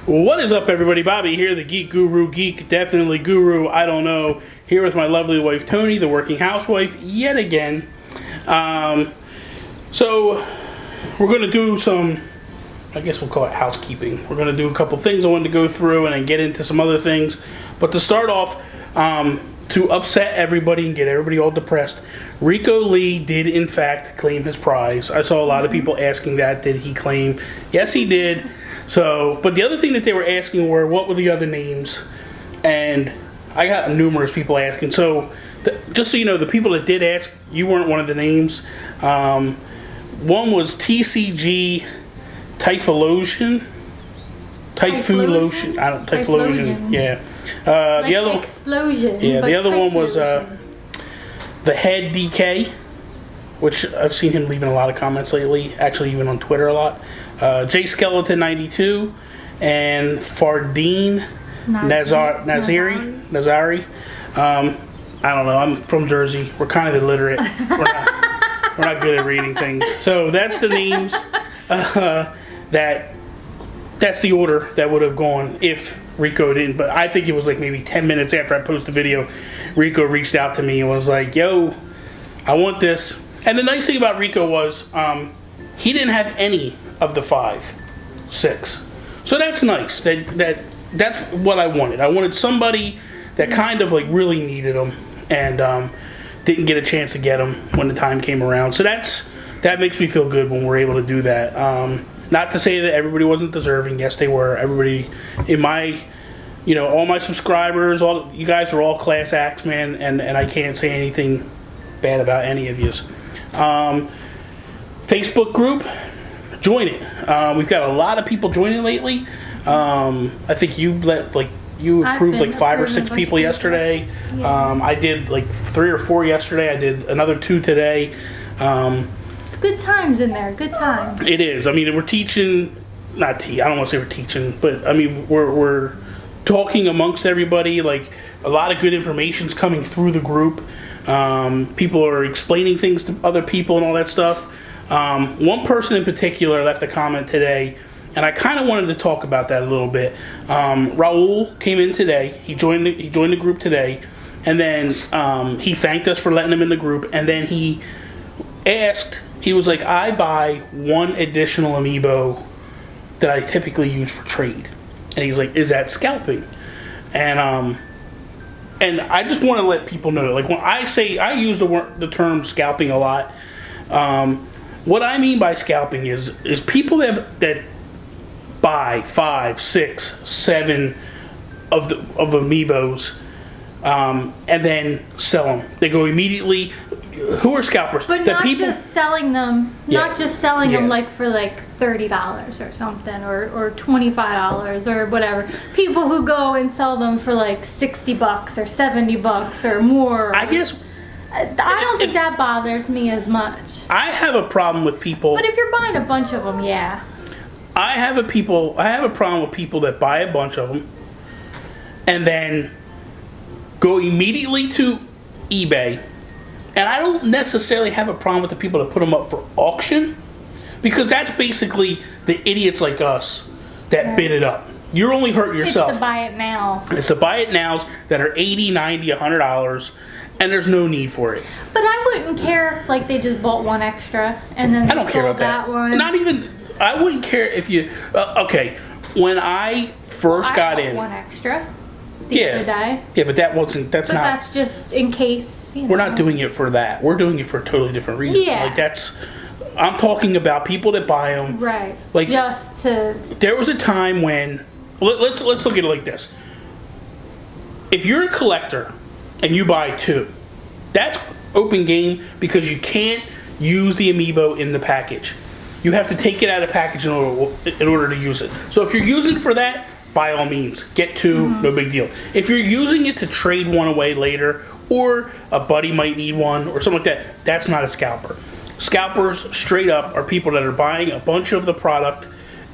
What is up, everybody? Bobby here, the Geek Guru. Geek, definitely guru, I don't know. Here with my lovely wife, Tony, the working housewife, yet again. So, we're going to do some, I guess we'll call it housekeeping. We're going to do a couple things I wanted to go through and then get into some other things. But to start off, to upset everybody and get everybody all depressed, Rico Lee did, in fact, claim his prize. I saw a lot of people asking that. Did he claim? Yes, he did. So, but the other thing that they were asking were, what were the other names? And I got numerous people asking. So, just so you know, the people that did ask, you weren't one of the names. One was TCG Typhlosion. Typhlosion. I don't Typhlosion. Yeah. Like the other explosion. Yeah. The other one was the Head DK, which I've seen him leaving a lot of comments lately. Actually, even on Twitter a lot. J Skeleton 92 and Fardine Nazari. I don't know. I'm from Jersey. We're kind of illiterate. We're not good at reading things. So that's the names. That's the order that would have gone if Rico didn't. But I think it was like maybe 10 minutes after I posted the video, Rico reached out to me and was like, "Yo, I want this." And the nice thing about Rico was he didn't have any of the 5, 6. So that's nice. That's what I wanted. I wanted somebody that kind of like really needed them and didn't get a chance to get them when the time came around. So that makes me feel good when we're able to do that. Not to say that everybody wasn't deserving. Yes, they were. Everybody in my, all my subscribers, all you guys are all class acts, man, and I can't say anything bad about any of you. Facebook group, join it. We've got a lot of people joining lately. I think you approved like 5 or 6 people yesterday. Yeah. I did like 3 or 4 yesterday. I did another 2 today. It's good times in there. Good times. It is. I mean, we're teaching. I don't want to say we're teaching, but I mean we're talking amongst everybody. Like a lot of good information's coming through the group. People are explaining things to other people and all that stuff. One person in particular left a comment today, and I kind of wanted to talk about that a little bit. Raul came in today. He joined the group today, and then he thanked us for letting him in the group. And then he asked, he was like, "I buy 1 additional Amiibo that I typically use for trade," and he's like, "Is that scalping?" And I just want to let people know, like when I use the term scalping a lot. What I mean by scalping is people that buy 5, 6, 7 of Amiibos and then sell them. They go immediately. Who are scalpers? But not just selling them. Not just selling them like for like $30 or something, or $25 or whatever. People who go and sell them for like $60 or $70 or more. I guess. I don't think that bothers me as much. I have a problem with people. But if you're buying a bunch of them, yeah. I have a problem with people that buy a bunch of them and then go immediately to eBay. And I don't necessarily have a problem with the people that put them up for auction, because that's basically the idiots like us that bid it up. You're only hurting yourself. It's the buy it nows. It's the buy it nows that are $80, $90, $100, and there's no need for it. But I wouldn't care if like they just bought 1 extra and then I don't care about that one. Not even. I wouldn't care if you. Okay, when I first got in, 1 extra. The other day. Yeah, but that wasn't. That's not. That's just in case. We're not doing it for that. We're doing it for a totally different reason. Yeah. Like that's. I'm talking about people that buy them. Right. Like just to. There was a time when. Let's look at it like this. If you're a collector and you buy 2, that's open game, because you can't use the Amiibo in the package. You have to take it out of the package in order to use it. So if you're using it for that, by all means, get 2, no big deal. If you're using it to trade 1 away later, or a buddy might need 1, or something like that, that's not a scalper. Scalpers, straight up, are people that are buying a bunch of the product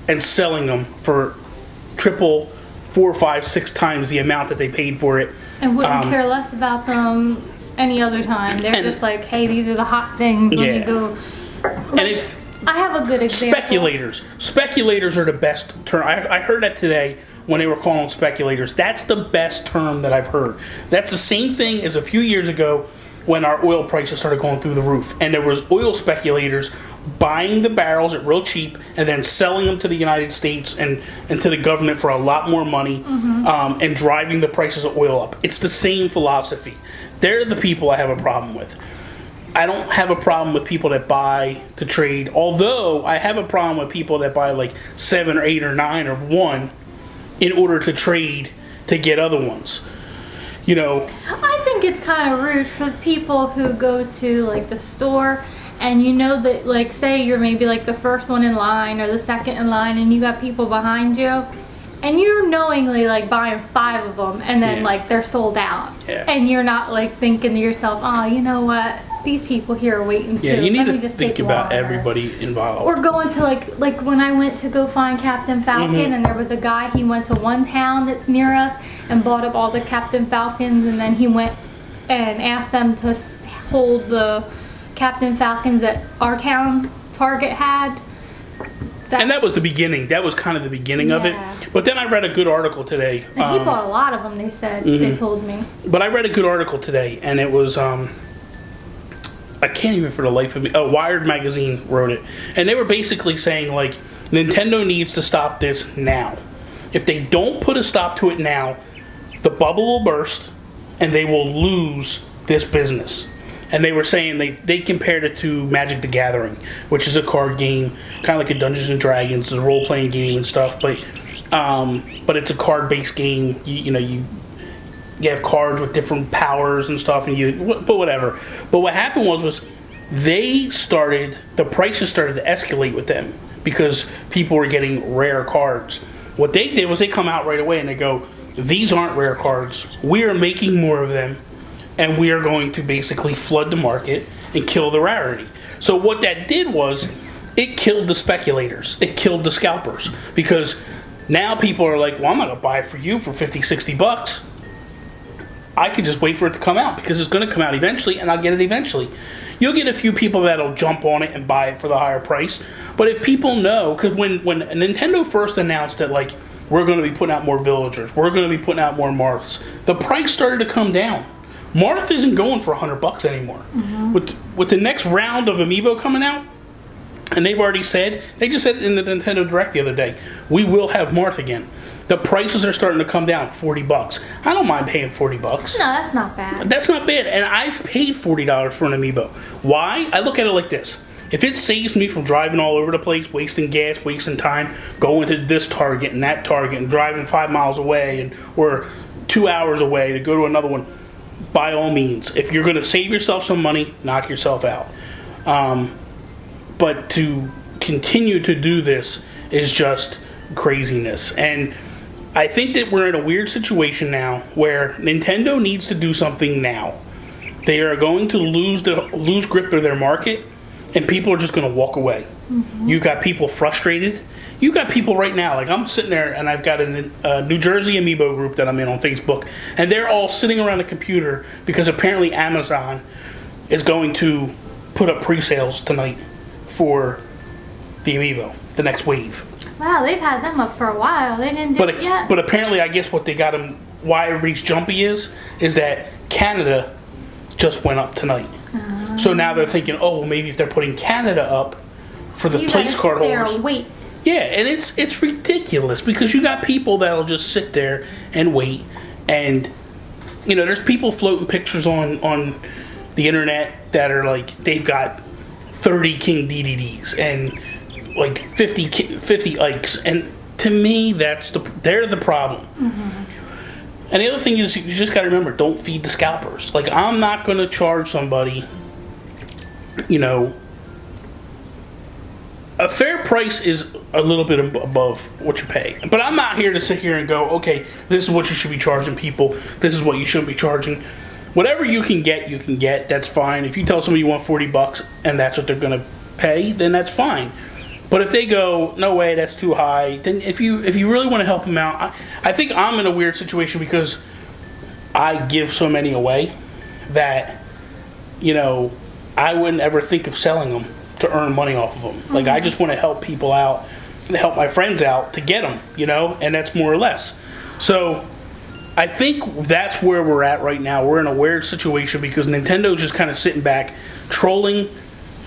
and selling them for triple, 4, 5, 6 times the amount that they paid for it. And wouldn't care less about them any other time. They're just like, hey, these are the hot things. Let me go. And if I have a good example. Speculators are the best term. I heard that today when they were calling them speculators. That's the best term that I've heard. That's the same thing as a few years ago when our oil prices started going through the roof, and there was oil speculators buying the barrels at real cheap and then selling them to the United States and to the government for a lot more money, and driving the prices of oil up. It's the same philosophy. They're the people I have a problem with. I don't have a problem with people that buy to trade, although I have a problem with people that buy like 7 or 8 or 9 or 1 in order to trade to get other ones. You know, I think it's kind of rude for people who go to like the store and you know that, like, say you're maybe like the first one in line or the second in line and you got people behind you and you're knowingly like buying 5 of them and then like they're sold out, and you're not like thinking to yourself, oh, you know what, these people here are waiting too. Yeah, you need Let me to just think take about longer. everybody involved. Or going to like when I went to go find Captain Falcon, and there was a guy, he went to one town that's near us and bought up all the Captain Falcons, and then he went and asked them to hold the Captain Falcons that our town Target had. And that was the beginning. That was kind of the beginning of it. But then I read a good article today. And he bought a lot of them, they said. They told me. But I read a good article today, and it was, I can't even for the life of me. Oh, Wired Magazine wrote it. And they were basically saying, like, Nintendo needs to stop this now. If they don't put a stop to it now, the bubble will burst, and they will lose this business. And they were saying they compared it to Magic the Gathering, which is a card game, kind of like a Dungeons and Dragons, a role-playing game and stuff. But it's a card-based game. You have cards with different powers and stuff, but whatever. But what happened was the prices started to escalate with them because people were getting rare cards. What they did was they come out right away and they go, these aren't rare cards. We are making more of them. And we are going to basically flood the market and kill the rarity. So what that did was, it killed the speculators. It killed the scalpers. Because now people are like, well, I'm not going to buy it for you for $50-$60. I could just wait for it to come out because it's going to come out eventually and I'll get it eventually. You'll get a few people that'll jump on it and buy it for the higher price. But if people know, because when Nintendo first announced that, like, we're going to be putting out more villagers, we're going to be putting out more Marths, the price started to come down. Marth isn't going for $100 anymore. With the next round of Amiibo coming out, and they just said in the Nintendo Direct the other day, we will have Marth again. The prices are starting to come down, $40. I don't mind paying $40. No, that's not bad. That's not bad, and I've paid $40 for an Amiibo. Why? I look at it like this. If it saves me from driving all over the place, wasting gas, wasting time, going to this Target and that Target and driving 5 miles away or 2 hours away to go to another one, by all means, if you're going to save yourself some money, knock yourself out. But to continue to do this is just craziness. And I think that we're in a weird situation now where Nintendo needs to do something now. They are going to lose grip of their market, and people are just going to walk away. You've got people frustrated. You got people right now, like I'm sitting there and I've got a New Jersey Amiibo group that I'm in on Facebook, and they're all sitting around a computer because apparently Amazon is going to put up pre-sales tonight for the Amiibo, the next wave. Wow, they've had them up for a while. They didn't do it yet. But apparently, I guess what they got them, why everybody's jumpy is that Canada just went up tonight. So now they're thinking, oh, well, maybe if they're putting Canada up for the place card holders. Wait. Yeah, and it's ridiculous because you got people that'll just sit there and wait, and there's people floating pictures on the internet that are like they've got 30 King DDDs and like 50 Ikes, and to me they're the problem. And the other thing is you just got to remember, don't feed the scalpers. Like, I'm not going to charge somebody, a fair price is a little bit above what you pay. But I'm not here to sit here and go, okay, this is what you should be charging people. This is what you shouldn't be charging. Whatever you can get. That's fine. If you tell somebody you want $40 and that's what they're going to pay, then that's fine. But if they go, no way, that's too high, then if you really want to help them out, I think I'm in a weird situation because I give so many away that, I wouldn't ever think of selling them to earn money off of them. Like, I just want to help people out, and help my friends out to get them, you know, and that's more or less. So I think that's where we're at right now. We're in a weird situation because Nintendo's just kind of sitting back, trolling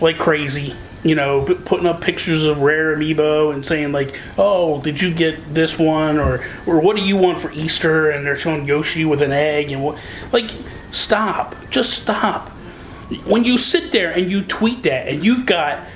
like crazy, you know, putting up pictures of rare Amiibo and saying like, oh, did you get this one? Or what do you want for Easter? And they're showing Yoshi with an egg and what. Like, stop. Just stop. When you sit there and you tweet that and you've got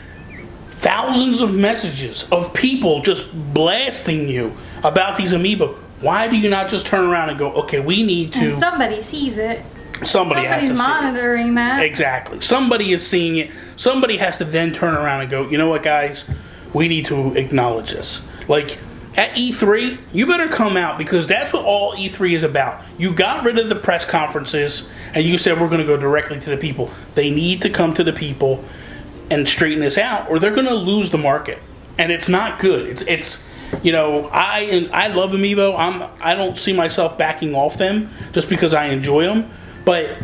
thousands of messages of people just blasting you about these Amiibo, why do you not just turn around and go, okay, we need to... And somebody sees it. Somebody's has to monitoring that. Exactly. Somebody is seeing it. Somebody has to then turn around and go, you know what, guys? We need to acknowledge this. Like, at E3, you better come out because that's what all E3 is about. You got rid of the press conferences and you said we're going to go directly to the people. They need to come to the people and straighten this out, or they're going to lose the market, and it's not good. It's you know, I love Amiibo. I don't see myself backing off them just because I enjoy them, but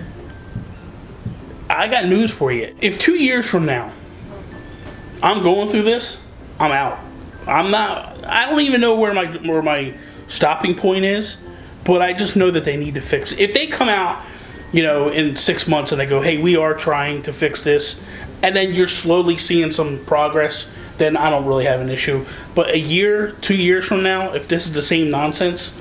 I got news for you. If 2 years from now I'm going through this, I'm out. I'm not. I don't even know where my stopping point is, but I just know that they need to fix it. If they come out, you know, in 6 months and they go, hey, we are trying to fix this, and then you're slowly seeing some progress, then I don't really have an issue. But a year, 2 years from now, if this is the same nonsense,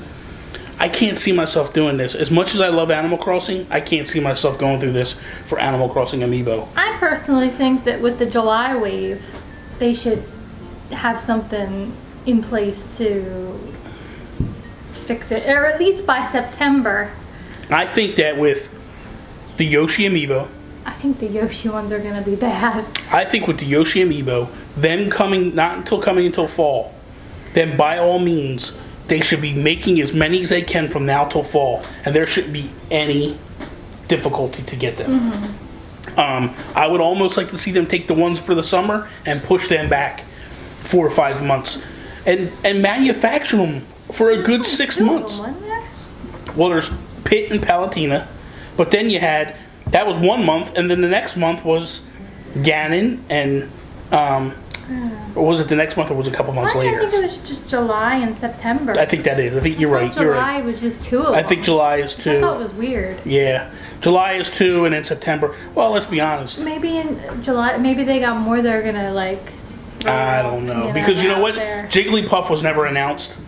I can't see myself doing this. As much as I love Animal Crossing, I can't see myself going through this for Animal Crossing Amiibo. I personally think that with the July wave, they should have something in place to fix it, or at least by September. I think that with the Yoshi Amiibo, I think the Yoshi ones are going to be bad. I think with the Yoshi Amiibo, them coming until fall, then by all means, they should be making as many as they can from now till fall, and there shouldn't be any difficulty to get them. I would almost like to see them take the ones for the summer and push them back 4 or 5 months, and manufacture them for a good 6 months. Well, there's Pit and Palutena, but then you had, that was 1 month, and then the next month was Ganon and or was it the next month, or was it a couple months later? I think it was just July and September. I think that is. I think you're right. July was just 2 of them. I think July is 2. I thought it was weird. Yeah. July is 2, and then September. Well, let's be honest. Maybe in July, maybe they got more they're going to, like... I don't know. Because you know what? There. Jigglypuff was never announced,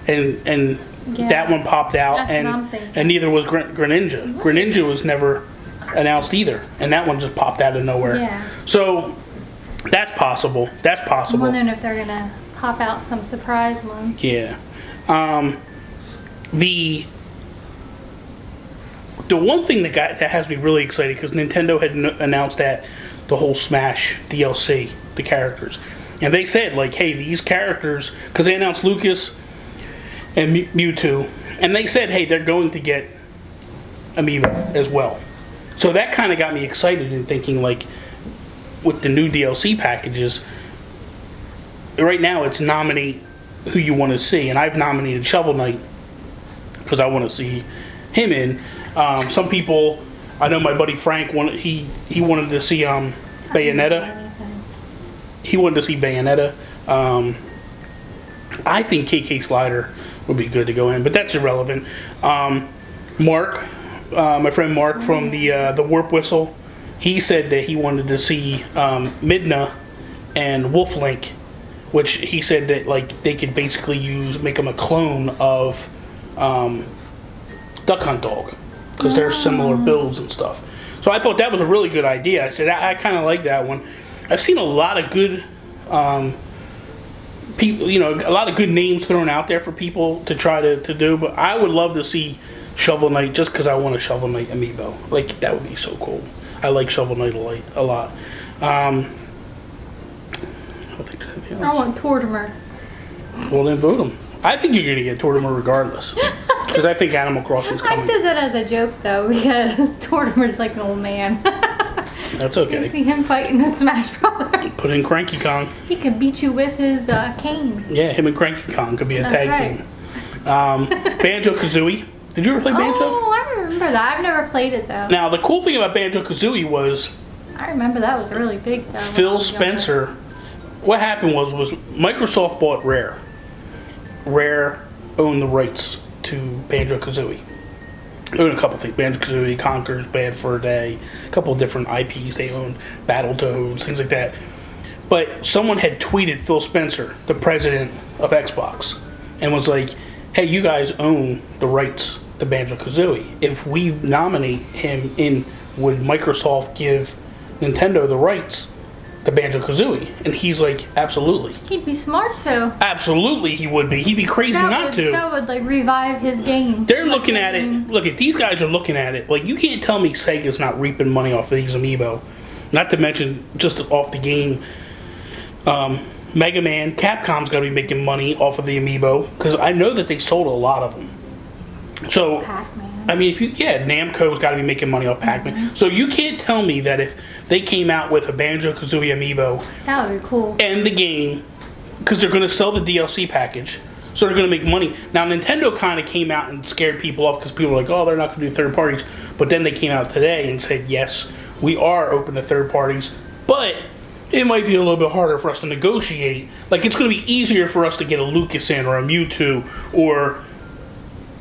and that one popped out, and neither was Greninja. What? Greninja was never announced either, and that one just popped out of nowhere. Yeah. So... That's possible. That's possible. I'm wondering if they're going to pop out some surprise ones. Yeah. The one thing that has me really excited, because Nintendo had announced that the whole Smash DLC, the characters. And they said, like, hey, these characters, because they announced Lucas and Mewtwo, and they said, hey, they're going to get Amiibo as well. So that kind of got me excited in thinking, like, with the new DLC packages, right now it's nominate who you want to see, and I've nominated Shovel Knight because I want to see him in. Some people, I know my buddy Frank wanted to see Bayonetta. He wanted to see Bayonetta. I think KK Slider would be good to go in, but that's irrelevant. Mark, my friend Mark from the Warp Whistle, he said that he wanted to see Midna and Wolf Link, which he said that like they could basically make them a clone of Duck Hunt Dog, because they're similar builds and stuff. So I thought that was a really good idea. I said I kind of like that one. I've seen a lot of good people, you know, a lot of good names thrown out there for people to try to do, but I would love to see Shovel Knight just because I want a Shovel Knight amiibo. Like, that would be so cool. I like Shovel Knight a lot. I want Tortimer. Well, then vote him. I think you're going to get Tortimer regardless. Because I think Animal Crossing's coming. I said that as a joke, though, because Tortimer's like an old man. That's okay. You see him fighting the Smash Brothers. Put in Cranky Kong. He can beat you with his cane. Yeah, him and Cranky Kong could be a tag team. Banjo-Kazooie. Did you ever play Banjo? Oh, I remember that. I've never played it, though. Now, the cool thing about Banjo-Kazooie was I remember that was really big though. Phil Spencer, what happened was Microsoft bought Rare. Rare owned the rights to Banjo-Kazooie. They owned a couple things. Banjo-Kazooie, Conker's, Bad for a Day, a couple of different IPs they owned, Battletoads, things like that. But someone had tweeted Phil Spencer, the president of Xbox, and was like, hey, you guys own the rights to Banjo-Kazooie. If we nominate him in, would Microsoft give Nintendo the rights to Banjo-Kazooie? And he's like, absolutely. He'd be smart to. Absolutely he would be. He'd be crazy not to. That would like revive his game. They're looking at it. Look, at these guys are looking at it. Like, you can't tell me Sega's not reaping money off of these Amiibo. Not to mention, just off the game, Mega Man, Capcom's got to be making money off of the Amiibo, because I know that they sold a lot of them. So, Pac-Man. I mean, Namco's got to be making money off Pac-Man. Mm-hmm. So you can't tell me that if they came out with a Banjo-Kazooie Amiibo, that would be cool, and the game, because they're going to sell the DLC package, so they're going to make money. Now, Nintendo kind of came out and scared people off, because people were like, oh, they're not going to do third parties. But then they came out today and said, yes, we are open to third parties, but it might be a little bit harder for us to negotiate. Like, it's going to be easier for us to get a Lucas in, or a Mewtwo, or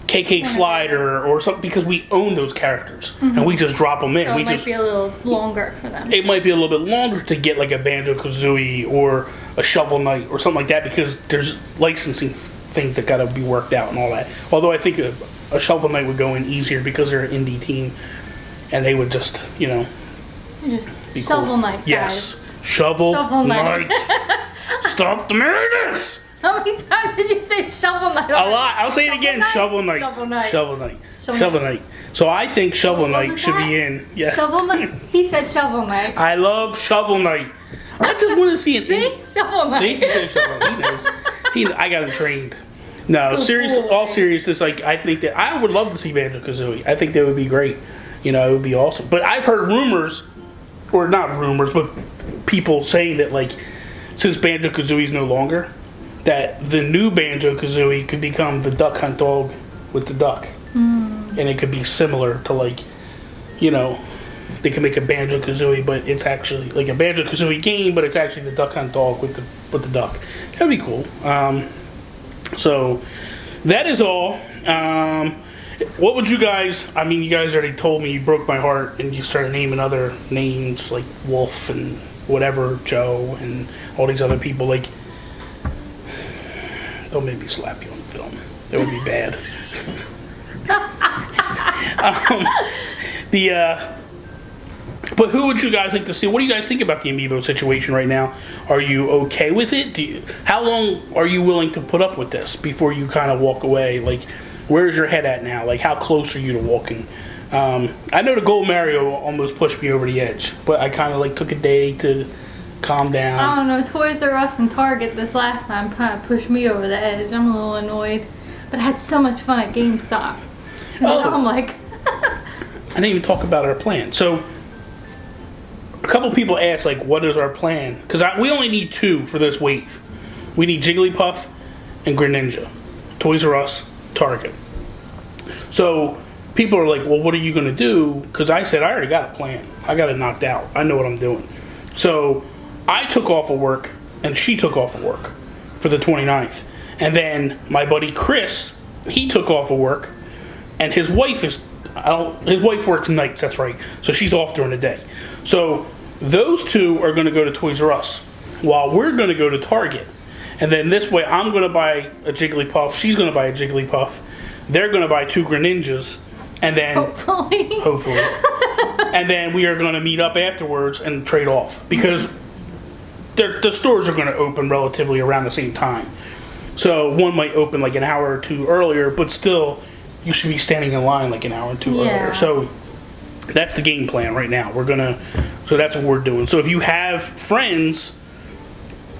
KK Slider, or something, because we own those characters, and we just drop them in. So it might be a little longer for them. It might be a little bit longer to get like a Banjo-Kazooie or a Shovel Knight or something like that, because there's licensing things that got to be worked out and all that. Although I think a Shovel Knight would go in easier because they're an indie team, and they would just, Just be Shovel cool. Knight. Guys. Yes. Shovel Knight. Stop the madness. How many times did you say Shovel Knight? A lot. I'll say it again. Shovel Knight. Shovel Knight. Shovel Knight. Shovel Knight. So I think Shovel Knight should be in. Yes. Shovel Knight. He said Shovel Knight. I love Shovel Knight. I just want to see an. Shovel Knight. See, he said Shovel Knight. He knows. I got him trained. No, all seriousness. Like, I think that I would love to see Banjo-Kazooie. I think that would be great. It would be awesome. But I've heard rumors, or not rumors, but people saying that, like, since Banjo-Kazooie is no longer, that the new Banjo-Kazooie could become the Duck Hunt dog with the duck. And it could be similar to, like, they could make a Banjo-Kazooie, but it's actually like a Banjo-Kazooie game, but it's actually the Duck Hunt dog with the duck. That'd be cool. So that is all. What would you guys, you guys already told me, you broke my heart, and you started naming other names like Wolf and whatever, Joe, and all these other people. Like, don't make me slap you on film. That would be bad. But who would you guys like to see? What do you guys think about the Amiibo situation right now? Are you okay with it? How long are you willing to put up with this before you kind of walk away? Like, where's your head at now? Like, how close are you to walking? I know the Gold Mario almost pushed me over the edge, but I kind of like took a day to calm down. I don't know, Toys R Us and Target this last time kind of pushed me over the edge. I'm a little annoyed, but I had so much fun at GameStop. So now I'm like... I didn't even talk about our plan. So, a couple people asked, like, what is our plan? Because we only need 2 for this wave. We need Jigglypuff and Greninja. Toys R Us, Target. So, people are like, well, what are you going to do? Because I said, I already got a plan. I got it knocked out. I know what I'm doing. So, I took off of work, and she took off of work for the 29th. And then my buddy Chris, he took off of work, and his wife works nights, that's right. So she's off during the day. So those 2 are going to go to Toys R Us, while we're going to go to Target. And then this way, I'm going to buy a Jigglypuff, she's going to buy a Jigglypuff, they're going to buy 2 Greninjas, and then... Hopefully. And then we are going to meet up afterwards and trade off. Because the stores are going to open relatively around the same time. So one might open like an hour or 2 earlier, but still, you should be standing in line like an hour or 2 earlier. So that's the game plan right now. So that's what we're doing. So if you have friends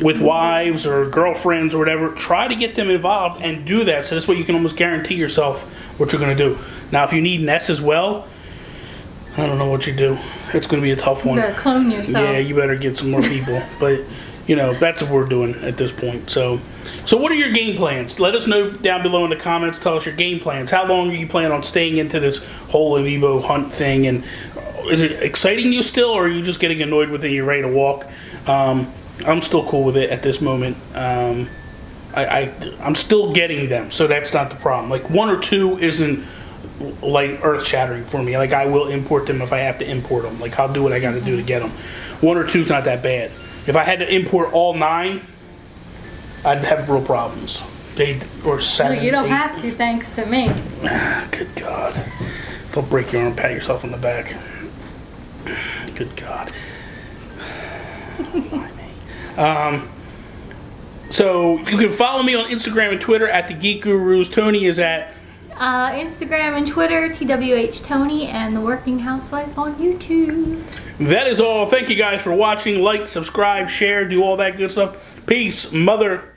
with wives or girlfriends or whatever, try to get them involved and do that. So this way you can almost guarantee yourself what you're going to do. Now, if you need Ness as well, I don't know what you do. It's going to be a tough one. You better clone yourself. Yeah, you better get some more people. But, that's what we're doing at this point. So what are your game plans? Let us know down below in the comments. Tell us your game plans. How long are you planning on staying into this whole Amiibo hunt thing? And is it exciting you still, or are you just getting annoyed with it and you're ready to walk? I'm still cool with it at this moment. I'm still getting them, so that's not the problem. Like 1 or 2 isn't like earth-shattering for me. Like I will import them if I have to import them. Like I'll do what I got to do to get them. 1 or 2 is not that bad. If I had to import all 9, I'd have real problems. 8 or 7. Well, you don't 8. have to, thanks to me. Good God! Don't break your arm. Pat yourself on the back. Good God. So you can follow me on Instagram and Twitter at the Geek Gurus. Tony is at Instagram and Twitter, TWH Tony, and The Working Housewife on YouTube. That is all. Thank you guys for watching. Like, subscribe, share, do all that good stuff. Peace, mother